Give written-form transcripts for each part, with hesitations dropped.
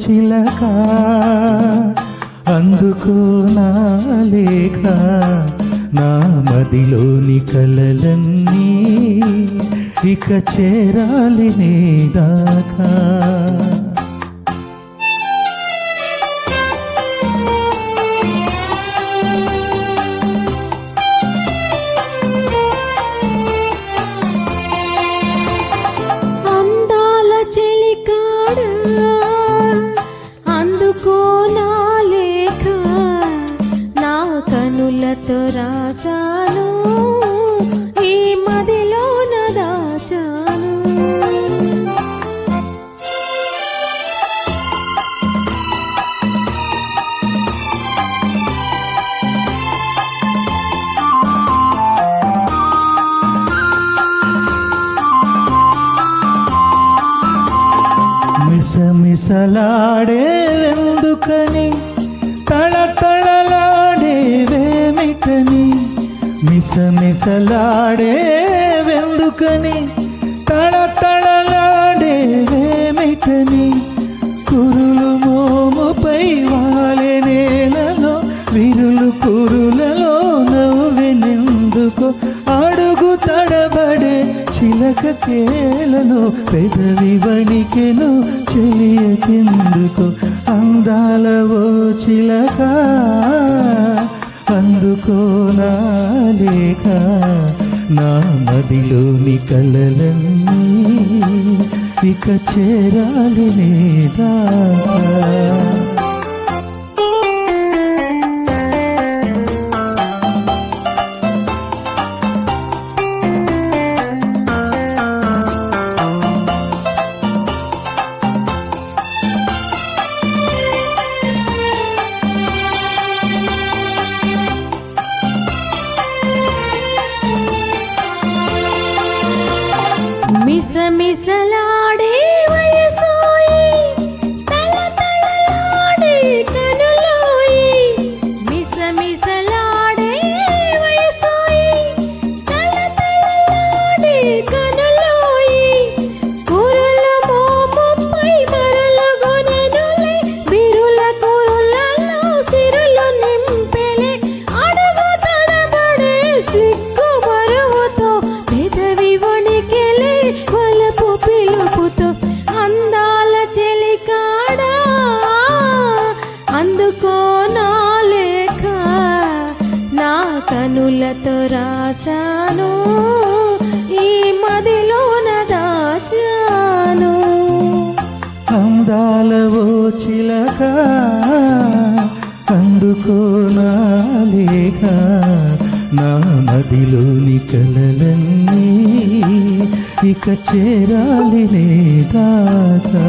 చిలక అందుకో నా లేఖ నా మదిలోని కలలన్నీ ఇక చేరాలి నీ దాకా అందుకో నా లేఖ నా కనులతో రాసాను ఈ మదిలోన దాచాను మిసమిసలాడేవెందుకని తళతళలాడేవేమిటని మిసమిసలాడేవెందుకని తళతళలాడేవేమిటని కురులు మోముపై వాలే నేలలో విరులు కురులలో నవ్వెనెందుకో అడుగు తడబడే చిలక కేలను పెదవి వణికెను చెలియకెందుకు అందాలవో చిలక అందుకో నా లేఖ నా మదిలోని కలలన్నీ ఇక చేరాలి నీ దాకా మిసమిసలాడే వయసోయి తళతళలాడే కనులోయి మిసమిసలాడే వయసోయి తళతళలాడే కనులోయి కురుల మోముపై మరలుగొనెనులే బిరుల కురులలో సిరులు నింపెలే అడుగు తడబడే సిగ్గు మరువుతో పెదవి వణికెలే వలపు పిలుపుతో అందాల చెలికాడా అందుకో నా లేఖ నా కనులతో రాసాను ఈ మదిలోన దాచాను అందాలవో చిలక అందుకో నా లేఖ నా మదిలోని కలలన్నీ ఇక చేరాలి నీ దాకా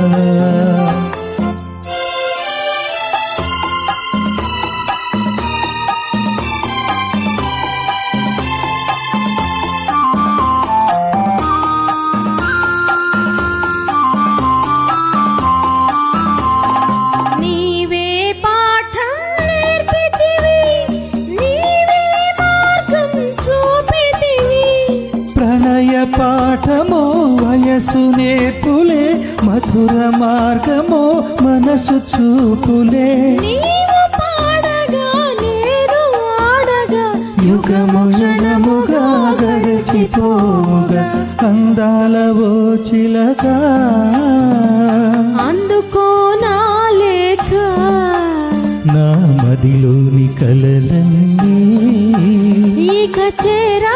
నీవే పాఠం నేర్పితివి నీవే మార్గం చూపితివి ప్రణయ పాఠమో వయసు నేర్పులే మధుర మార్గమో మనసు చూపులే నీవు పాడగా నేను ఆడగా యుగము క్షణముగా గడిచిపోగా అందాలవో చిలక అందుకో నా లేఖ నా మదిలోని కలలన్నీ ఇక చేరా